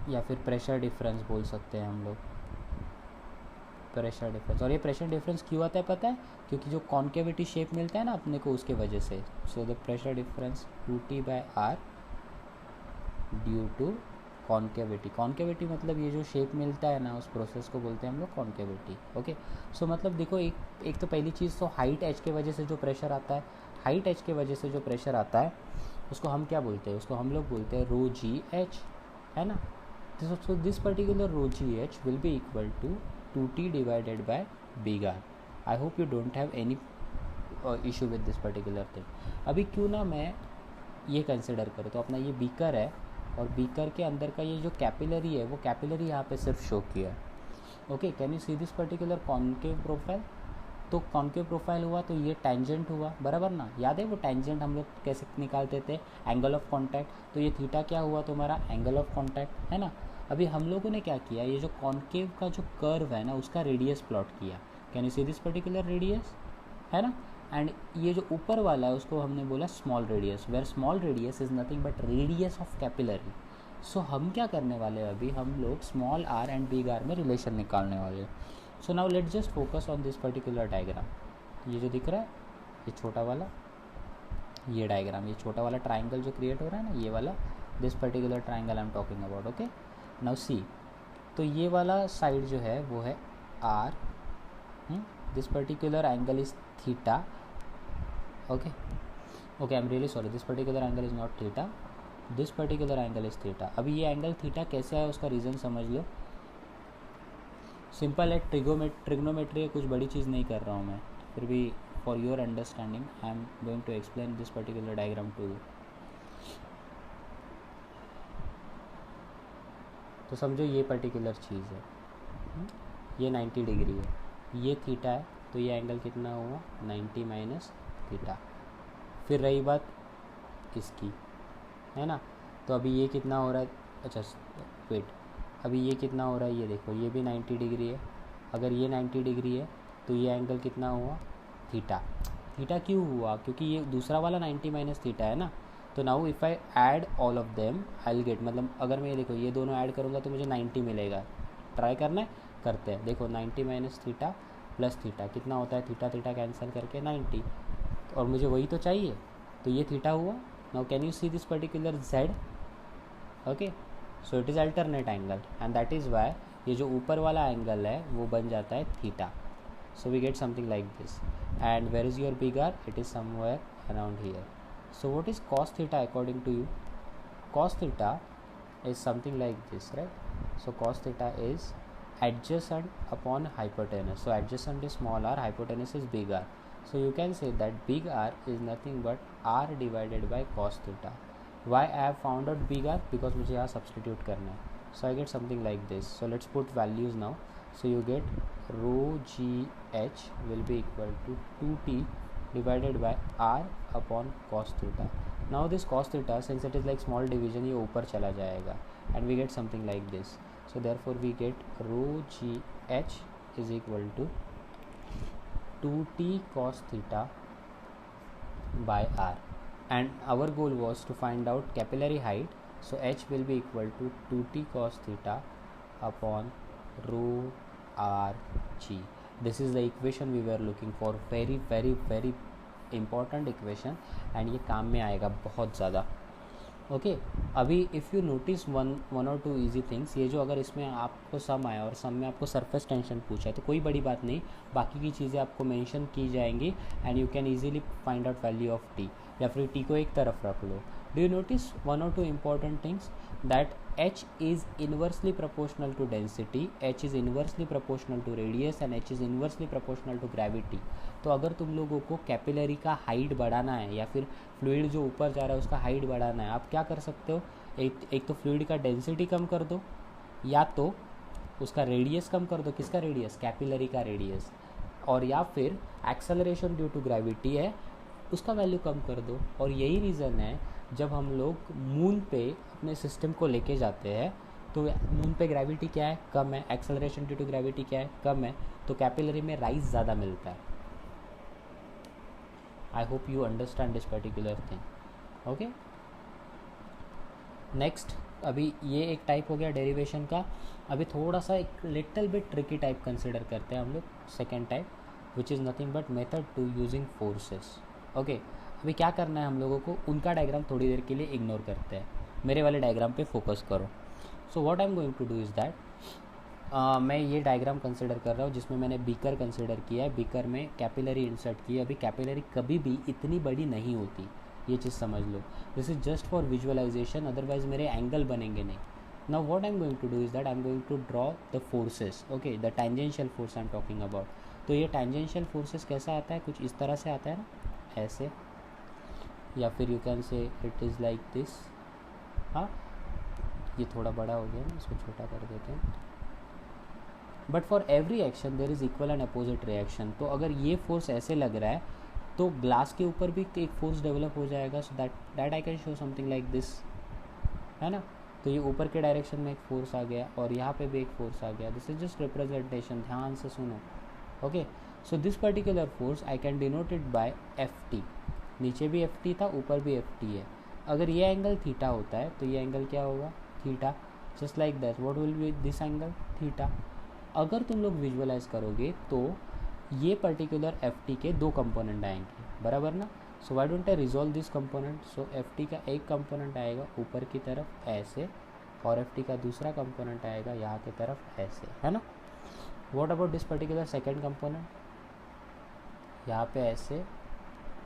या फिर प्रेशर डिफरेंस बोल सकते हैं हम लोग, प्रेशर डिफरेंस. और ये प्रेशर डिफरेंस क्यों आता है पता है? क्योंकि जो कॉन्केविटी शेप मिलता है ना अपने को उसके वजह से. So the pressure difference 2T/R due to concavity. Concavity मतलब ये जो शेप मिलता है ना उस प्रोसेस को बोलते हैं हम लोग कॉन्केविटी. ओके, सो मतलब देखो एक तो पहली चीज़ तो हाइट h के वजह से जो प्रेशर आता है, हाइट h के वजह से जो प्रेशर आता है उसको हम क्या बोलते हैं? उसको हम लोग बोलते हैं रो जी एच, है ना. So this particular rho gh will be equal to 2T divided by big R. I hope you don't have any issue with this particular thing. अभी क्यों ना मैं ये कंसिडर करूँ, तो अपना ये बीकर है और बीकर के अंदर का ये जो कैपिलरी है वो कैपिलरी यहाँ पे सिर्फ शो किया है. Okay, can you see this particular concave profile? तो कॉन्केव प्रोफाइल हुआ तो ये टेंजेंट हुआ, बराबर ना. याद है वो टेंजेंट हम लोग कैसे निकालते थे? Angle of contact. तो ये थीटा क्या हुआ तुम्हारा? एंगल ऑफ कॉन्टैक्ट, है ना. अभी हम लोगों ने क्या किया, ये जो कॉन्केव का जो कर्व है ना उसका रेडियस प्लॉट किया. Can you see this particular radius, है ना. एंड ये जो ऊपर वाला है उसको हमने बोला small radius, where small radius is nothing but radius of capillary. So हम क्या करने वाले हैं अभी, हम लोग small R and big R में रिलेशन निकालने वाले हैं. So now let's just focus on this particular diagram. ये जो दिख रहा है ये छोटा वाला, ये डायग्राम, ये छोटा वाला ट्राइंगल जो क्रिएट हो रहा है ना, ये वाला, this particular triangle I am talking about. Okay, now see, तो ये वाला साइड जो है वो है R, this particular angle is theta. Okay, I am really sorry, this particular angle is not theta. This particular angle is theta. अभी ये angle theta कैसे आया उसका रीज़न समझ लो। सिंपल है, ट्रिग्नोमेट्री है, कुछ बड़ी चीज़ नहीं कर रहा हूँ मैं, फिर भी for your understanding I am going to explain this particular diagram to you. तो समझो ये पर्टिकुलर चीज़ है, ये 90 डिग्री है, ये थीटा है, तो ये एंगल कितना हुआ 90 माइनस थीटा। फिर रही बात इसकी, है ना, तो अभी ये कितना हो रहा है, अच्छा वेट, अभी ये कितना हो रहा है, ये देखो ये भी 90 डिग्री है। अगर ये 90 डिग्री है तो ये एंगल कितना हुआ थीटा। थीटा क्यों हुआ, क्योंकि ये दूसरा वाला 90 माइनस थीटा है ना। तो now if I add all of them I will get, मतलब अगर मैं ये देखो ये दोनों ऐड करूँगा तो मुझे 90 मिलेगा। ट्राई करना है, करते हैं। देखो 90 माइनस थीटा प्लस थीटा कितना होता है, थीटा थीटा कैंसिल करके 90, और मुझे वही तो चाहिए, तो ये थीटा हुआ। Now can you see this particular Z, okay, so it is alternate angle and that is Y ये जो ऊपर वाला एंगल है वो बन जाता है theta. So we get something like this, and where is your big R? It is somewhere around here. So what is cos theta according to you? Cos theta is something like this, right? So cos theta is adjacent upon hypotenuse. So adjacent is small r, hypotenuse is big R. So you can say that big R is nothing but R divided by cos theta. Why I have found out big R? Because मुझे यहाँ substitute करना है. So I get something like this. So let's put values now. So you get rho g h will be equal to 2t divided by r upon cos theta. Now this cos theta, since it is like small division, ये ऊपर चला जाएगा and we get something like this. So therefore we get rho g h is equal to 2t cos theta by r, and our goal was to find out capillary height. So h will be equal to 2t cos theta upon rho r g. This is the equation we were looking for, very very very important equation, and ये काम में आएगा बहुत ज़्यादा। Okay, अभी if you notice one और to easy things, ये जो अगर इसमें आपको सम आया और सम में आपको सरफेस टेंशन पूछा है तो कोई बड़ी बात नहीं, बाकी की चीज़ें आपको मेंशन की जाएंगी and you can easily find out value of T, या फिर टी को एक तरफ रख लो। डू यू नोटिस वन और two important things, that h is inversely proportional to density, h is inversely proportional to radius and h is inversely proportional to gravity. तो अगर तुम लोगों को कैपिलरी का हाइट बढ़ाना है या फिर फ्लूइड जो ऊपर जा रहा है उसका हाइट बढ़ाना है, आप क्या कर सकते हो, एक तो फ्लूइड का डेंसिटी कम कर दो, या तो उसका रेडियस कम कर दो। किसका रेडियस, कैपिलरी का रेडियस, और या फिर एक्सेलरेशन ड्यू टू ग्रेविटी है उसका वैल्यू कम कर दो। और यही रीज़न है जब हम लोग मून पे अपने सिस्टम को लेके जाते हैं तो मून पे ग्रेविटी क्या है, कम है, एक्सेलरेशन ड्यू टू ग्रेविटी क्या है, कम है, तो कैपिलरी में राइज ज़्यादा मिलता है। I hope you understand this particular thing. Okay, next, अभी ये एक टाइप हो गया डेरिवेशन का। अभी थोड़ा सा एक little bit tricky type consider करते हैं हम लोग, second type, which is nothing but method two using forces. Okay, अभी क्या करना है हम लोगों को, उनका डायग्राम थोड़ी देर के लिए इग्नोर करते हैं, मेरे वाले डायग्राम पे फोकस करो। So what I am going to do is that, मैं ये डायग्राम कंसिडर कर रहा हूँ जिसमें मैंने बीकर कंसिडर किया है, बीकर में कैपिलरी इंसर्ट की है। अभी कैपिलरी कभी भी इतनी बड़ी नहीं होती, ये चीज़ समझ लो। This is just for visualisation, otherwise मेरे एंगल बनेंगे नहीं। Now what I am going to do is that I am going to draw the forces, okay, the tangential force I am talking about. तो ये tangential forces कैसा आता है, कुछ इस तरह से आता है ना, ऐसे, या फिर यू कैन से इट इज़ लाइक दिस। हाँ, ये थोड़ा बड़ा हो गया ना, इसको छोटा कर देते हैं। But for every action there is equal and opposite reaction. तो अगर ये फोर्स ऐसे लग रहा है तो ग्लास के ऊपर भी एक फोर्स डेवलप हो जाएगा, so that I can show something like this, है ना। तो ये ऊपर के डायरेक्शन में एक फोर्स आ गया और यहाँ पे भी एक फोर्स आ गया। दिस इज जस्ट रिप्रेजेंटेशन, ध्यान से सुनो। Okay, so this particular force I can denote it by F T. नीचे भी एफ टी था, ऊपर भी एफ टी है। अगर ये एंगल थीटा होता है तो ये एंगल क्या होगा, theta, just like that. What will be this angle, theta. अगर तुम लोग विजुअलाइज करोगे तो ये पर्टिकुलर एफ टी के दो कंपोनेंट आएंगे, बराबर ना। So why don't I resolve this component. So F T का एक कंपोनेंट आएगा ऊपर की तरफ ऐसे, और एफ टी का दूसरा कंपोनेंट आएगा यहाँ की तरफ ऐसे, है ना। What about this particular second component, यहाँ पे ऐसे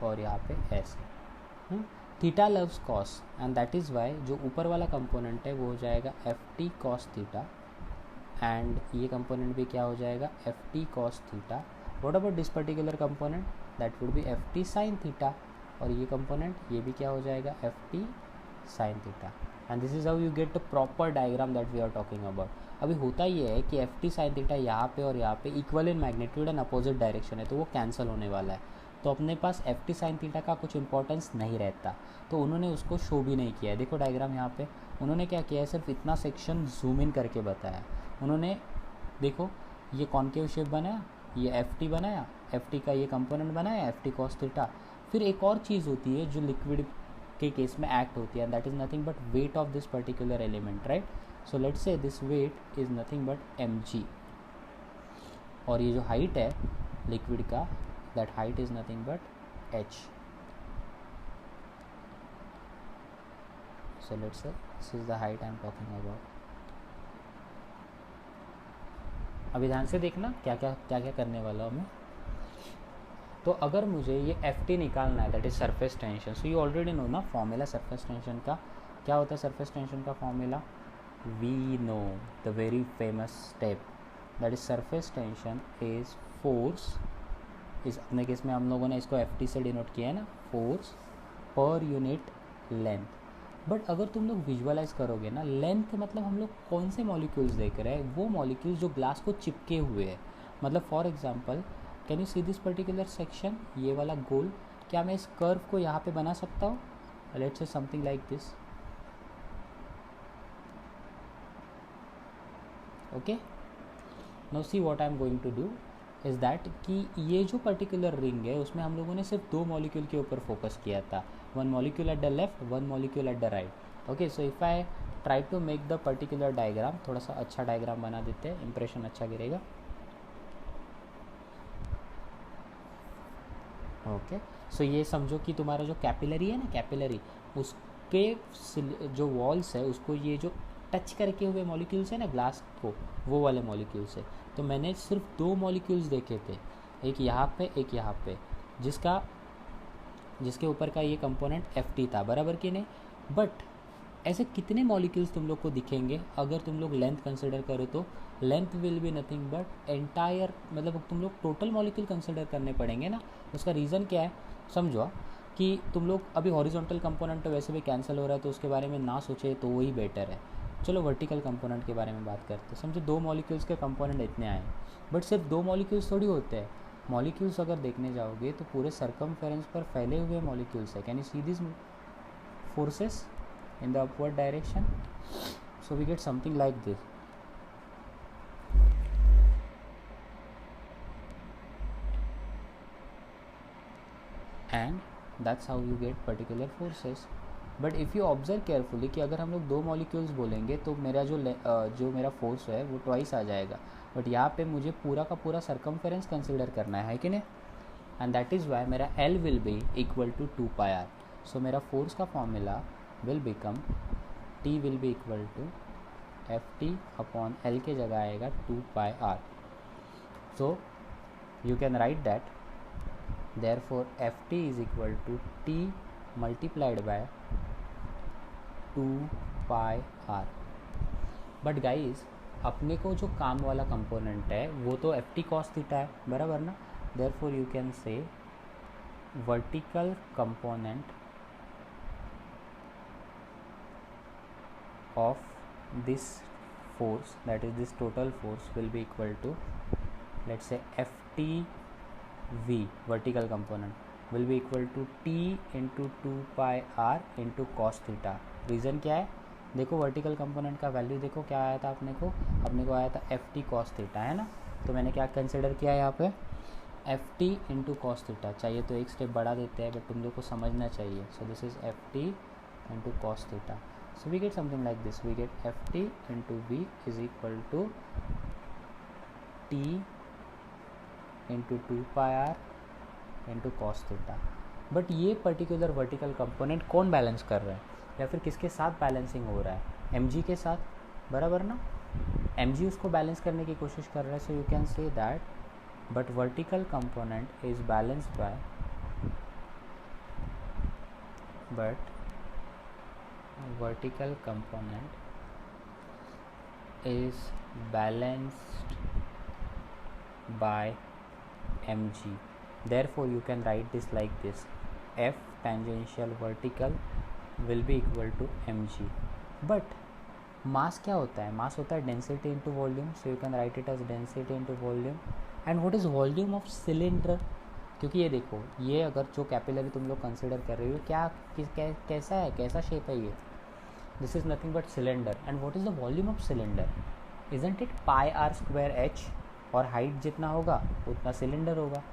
और यहाँ पे ऐसे। Theta loves cos and that is Y जो ऊपर वाला कंपोनेंट है वो हो जाएगा F T cos theta, and ये कंपोनेंट भी क्या हो जाएगा F T cos theta. What about this particular component, that would be F T sine theta, और ये कंपोनेंट ये भी क्या हो जाएगा F T sine theta. And this is how you get the proper diagram that we are talking about. अभी होता ये है कि एफ टी साइन थीटा यहाँ पे और यहाँ पे equal in magnitude and opposite direction है, तो वो कैंसिल होने वाला है, तो अपने पास एफ टी साइन थीटा का कुछ इंपॉर्टेंस नहीं रहता, तो उन्होंने उसको शो भी नहीं किया है. देखो डायग्राम यहाँ पे उन्होंने क्या किया है, सिर्फ इतना सेक्शन जूम इन करके बताया. उन्होंने देखो ये कॉन्केव शेप बनाया, ये एफ टी बनाया, एफ टी का ये कंपोनेंट बनाया एफ टी कॉस थीटा. फिर एक और चीज़ होती है जो लिक्विड के केस में एक्ट होती है, that is nothing but weight of this particular element, right. So let's say this weight is nothing but M G, और ये जो हाइट है लिक्विड का, that height is nothing but H. So let's say this is the height I am talking about. अभी ध्यान से देखना क्या क्या करने वाला हूँ मैं. तो अगर मुझे ये एफ टी निकालना है, that is surface tension, so you already know ना फॉर्मूला सरफेस टेंशन का. क्या होता है सरफेस टेंशन का formula, we know the very famous step, that is surface tension is force, इस अपने केस में हम लोगों ने इसको एफ टी से डिनोट किया है ना, force per unit length. But अगर तुम लोग विजुअलाइज करोगे ना, लेंथ मतलब हम लोग कौन से मॉलिक्यूल्स देख रहे हैं, वो मॉलिक्यूल्स जो ग्लास को चिपके हुए हैं. मतलब for example can you see this particular section, ये वाला गोल, क्या मैं इस कर्व को यहाँ पे बना सकता हूँ, let's say something like this. Okay, now see what I am going to do is that कि ये जो पर्टिकुलर रिंग है उसमें हम लोगों ने सिर्फ दो मॉलिक्यूल के ऊपर फोकस किया था, one molecule at the left, one molecule at the right. Okay, so if I try to make the particular diagram, थोड़ा सा अच्छा डायग्राम बना देते हैं, इंप्रेशन अच्छा गिरेगा. ओके, सो ये समझो कि तुम्हारा जो कैपिलरी है ना, कैपिलरी उसके जो वॉल्स है उसको ये जो टच करके हुए मॉलिक्यूल्स है ना ग्लास को, वो वाले मॉलिक्यूल्स है. तो मैंने सिर्फ दो मॉलिक्यूल्स देखे थे, एक यहाँ पे एक यहाँ पे, जिसके ऊपर का ये कंपोनेंट एफ टी था, बराबर कि नहीं. बट ऐसे कितने मॉलिक्यूल्स तुम लोग को दिखेंगे अगर तुम लोग लेंथ कंसिडर करो, तो length will be nothing but entire, मतलब तुम लोग टोटल मॉलिक्यूल कंसिडर करने पड़ेंगे ना. उसका रीज़न क्या है समझो, कि तुम लोग अभी हॉरिजॉन्टल कंपोनेंट तो वैसे भी कैंसिल हो रहा है, तो उसके बारे में ना सोचे तो वही बेटर है. चलो वर्टिकल कंपोनेंट के बारे में बात करते हैं. समझो दो मॉलिक्यूल्स के कंपोनेंट इतने आए, बट सिर्फ दो मॉलिक्यूल्स थोड़ी होते हैं. मॉलिक्यूल्स अगर देखने जाओगे तो पूरे सरकमफेरेंस पर फैले हुए मॉलिक्यूल्स है. Can you see this forces in the upward direction, so we get something like this. And that's how you get particular forces. But if you observe carefully कि अगर हम लोग दो मॉलिक्यूल्स बोलेंगे तो मेरा जो मेरा फोर्स है वो ट्वाइस आ जाएगा, बट यहाँ पे मुझे पूरा का पूरा सरकमफेरेंस कंसिडर करना है कि नहीं. एंड दैट इज़ वाई मेरा L will be equal to 2πr. सो मेरा फोर्स का formula will become T will be equal to Ft upon L के जगह आएगा 2πr. So you can write that therefore Ft is equal to T multiplied by 2πr. But guys, अपने को जो काम वाला कंपोनेंट है वो तो Ft cos थीटा है, बराबर ना. therefore you can say vertical component of this force, that is this total force, will be equal to, let's say FTV, vertical component will be equal to T into 2πr into cos theta. Reason क्या है, देखो vertical component का value देखो क्या आया था अपने को आया था FT cos थीटा, है ना. तो मैंने क्या कंसिडर किया यहाँ पे FT into cos थीटा. चाहिए तो एक स्टेप बढ़ा देते हैं, बट तुम लोग को समझना चाहिए. सो this is FT into cos theta. So we get something like this, we get Ft into V is equal to T into 2πr into cos theta. But ये पर्टिकुलर वर्टिकल कंपोनेंट कौन balance कर रहा है, या फिर किसके साथ balancing हो रहा है, mg के साथ, बराबर ना. mg उसको बैलेंस करने की कोशिश कर रहा है. So you can say that but vertical component is balanced bye but vertical component is balanced by mg. Therefore you can write this like this: F tangential vertical will be equal to mg. But mass क्या होता है? Mass होता है density into volume, so you can write it as density into volume. And what is volume of cylinder? क्योंकि ये देखो, ये अगर जो कैपिलरी तुम लोग कंसिडर कर रहे हो, कैसा है, कैसा शेप है ये? This is nothing but cylinder. And what is the volume of cylinder? Isn't it pi R square H? और हाइट जितना होगा उतना सिलेंडर होगा.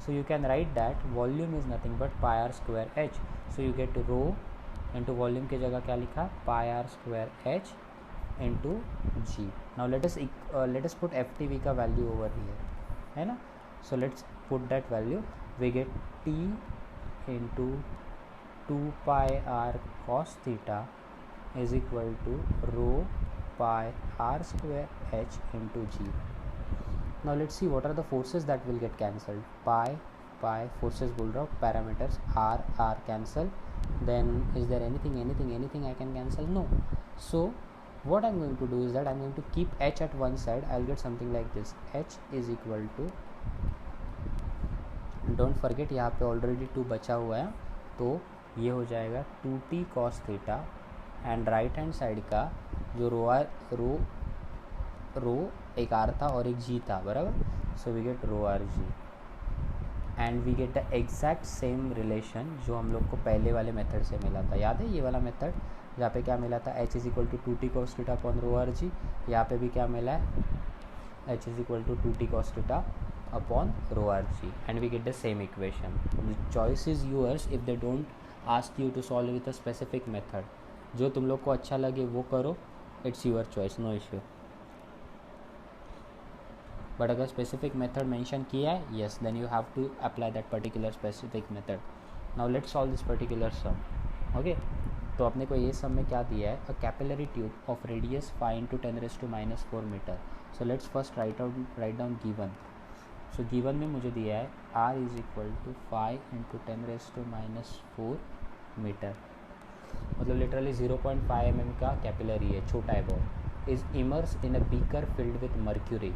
So you can write that volume is nothing but pi R square H. So you get rho into volume की जगह क्या लिखा? Pi R square H into g. Now let us put ftv का value over here, है ना? So let's put that value. We get t into 2 pi r cos theta is equal to rho pi r square h into g. Now let's see what are the forces that will get cancelled. Pi forces बोल रहा हूँ, parameters r cancel. Then is there anything I can cancel? No. So what I'm going to do is that I'm going to keep h at one side. I'll get something like this: h is equal to, don't forget यहाँ पे already 2 बचा हुआ है, तो ये हो जाएगा 2t cos theta. And right hand side का जो रो एक r था और एक g था, बराबर. So we get rho R G, and we get the exact same relation जो हम लोग को पहले वाले मेथड से मिला था. याद है ये वाला मेथड जहाँ पे क्या मिला था? h is equal to 2t cos theta upon rho R G. यहाँ पे भी क्या मिला है? h is equal to 2t cos theta upon rho R G, and we get the same equation. The choice is yours if they don't ask you to solve with a specific method. जो तुम लोग को अच्छा लगे वो करो, it's your choice, no issue. But अगर specific method mention किया है, yes, then you have to apply that particular specific method. Now let's solve this particular sum. Okay, तो अपने को ये सम में क्या दिया है? A capillary tube of radius 5 × 10⁻⁴ metre. So let's first write down given. So given में मुझे दिया है r is equal to 5 × 10⁻⁴ metre. मतलब लिटरली 0.5 mm का कैपिलरी है, छोटा है बहुत. Is immerse in a beaker filled with mercury.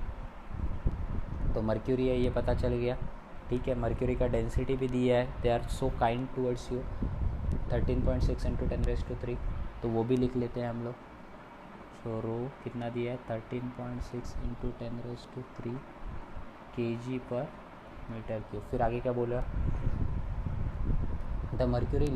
तो मर्क्यूरी है, ये पता चल गया. ठीक है, मर्क्यूरी का डेंसिटी भी दिया है. They are so kind towards you. 13.6 × 10⁻³ तो वो भी लिख लेते हैं हम लोग. सो रो कितना दिया है? 13.6 × 10⁻³ kg/m³. फिर आगे क्या बोला? The mercury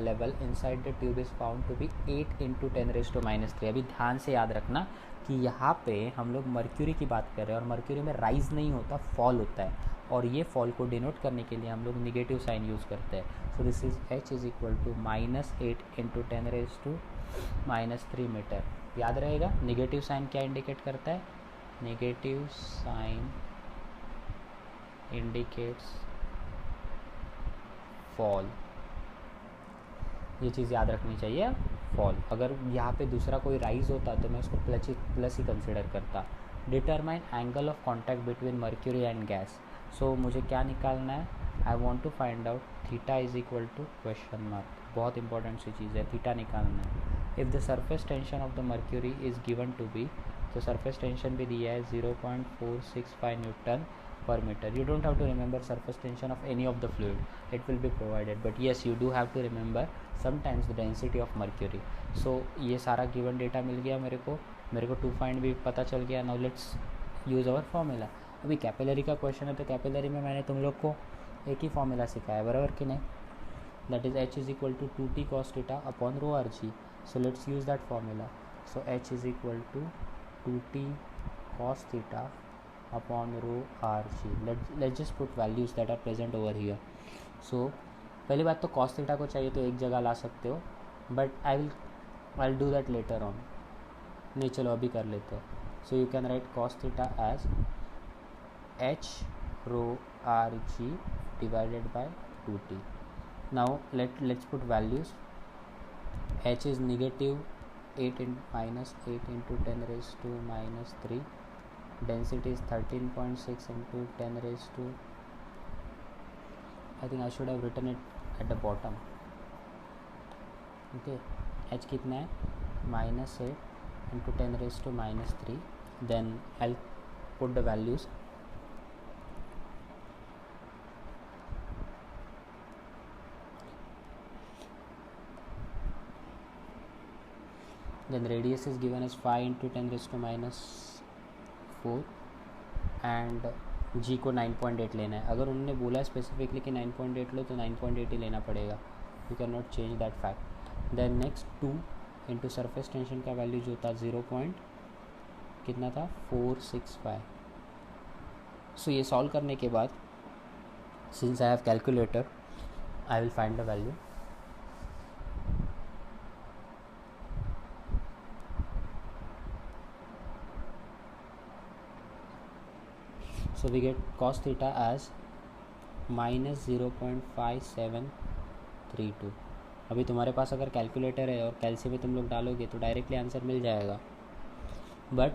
level inside the tube is found to be 8 × 10⁻³ अभी ध्यान से याद रखना कि यहाँ पे हम लोग मर्क्यूरी की बात कर रहे हैं, और मर्क्यूरी में राइज नहीं होता, फॉल होता है. और ये फॉल को डिनोट करने के लिए हम लोग निगेटिव साइन यूज़ करते हैं. So this is h is equal to -8 × 10⁻³ metre. याद रहेगा, निगेटिव साइन क्या इंडिकेट करता है? Negative sign indicates fall. ये चीज़ याद रखनी चाहिए, फॉल. अगर यहाँ पे दूसरा कोई राइज होता तो मैं उसको प्लस ही कंसिडर करता. Determine angle of contact between mercury and gas. सो मुझे क्या निकालना है? I want to find out theta is equal to question mark. बहुत इंपॉर्टेंट सी चीज़ है, थीटा निकालना है. If the surface tension of the mercury is given to be, तो सरफेस टेंशन भी दिया है 0.465 Nm/m. You don't have to remember surface tension of any of the fluid, it will be provided, but yes, you do have to remember sometimes the density of mercury. So ये सारा given data मिल गया मेरे को 2 find भी पता चल गया. now let's use our formula. अभी कैपिलरी का क्वेश्चन है, तो कैपिलरी में मैंने तुम लोग को एक ही फॉर्मूला सिखाया, बराबर कि नहीं? That is h is equal to 2t cos theta upon rho R G. So let's use that formula. So h is equal to 2t cos theta upon rho rg. let's just put values that are present over here. so पहली बात तो cos theta को चाहिए तो एक जगह ला सकते हो, but I'll do that later on. नहीं, चलो अभी कर लेते हो. so you can write cos theta as h rho rg divided by 2t. now let's put values. h is negative 8 × 10⁻⁻3. density is 13.6 × 10⁻. I think I should have written it at the bottom. Okay, h कितना है -8 into 10⁻³ then I put the values. Then radius is given as 5 into 10⁻⁴ and g को 9.8 लेना है. अगर उन्होंने बोला है specifically कि 9.8 लो तो 9.8 ही लेना पड़ेगा. You can not change that fact. Then next 2 into surface tension का वैल्यू जो था 0. कितना था 465. सो ये सॉल्व करने के बाद since I have calculator I will find the value. So we get cos theta as -0.5732. अभी तुम्हारे पास अगर कैलकुलेटर है और कैलसी में तुम लोग डालोगे तो डायरेक्टली आंसर मिल जाएगा. But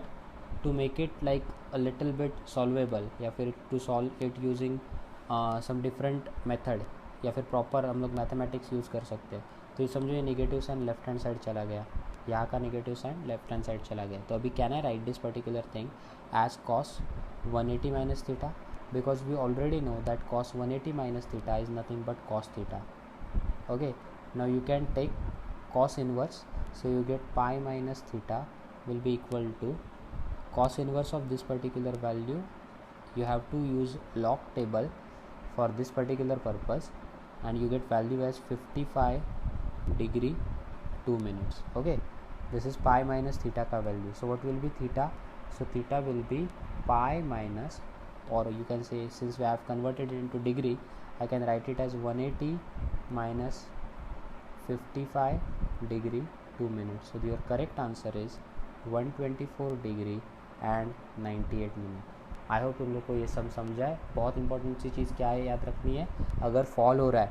to make it like a little bit solvable या फिर to solve it using some different method या फिर प्रॉपर हम लोग मैथमेटिक्स यूज़ कर सकते हैं. तो ये समझो ये negative sign left hand side चला गया, यहाँ का negative sign left hand side चला गया. तो अभी can I write this particular thing as cos 180 minus theta, because we already know that cos 180 minus theta is nothing but cos theta. Okay, now you can take cos inverse, so you get pi minus theta will be equal to cos inverse of this particular value. You have to use log table for this particular purpose and you get value as 55 degree 2 minutes. Okay, this is pi minus theta ka value. So what will be theta? So theta will be pi minus, or you can say since we have converted it into degree, I can write it as 180 minus 55 degree 2 minutes. So your correct answer is 124 degree and 98 minutes. I hope तुम लोग को ये सब समझा है. बहुत important सी चीज़ क्या है याद रखनी है, अगर फॉल हो रहा है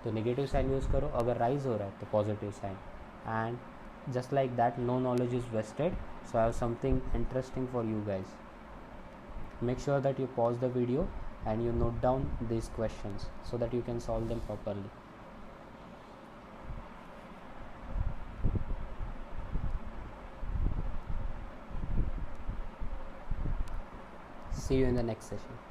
तो नेगेटिव साइन यूज़ करो, अगर राइज हो रहा है तो positive sign. And just like that, no knowledge is wasted. So I have something interesting for you guys. Make sure that you pause the video and you note down these questions so that you can solve them properly. See you in the next session.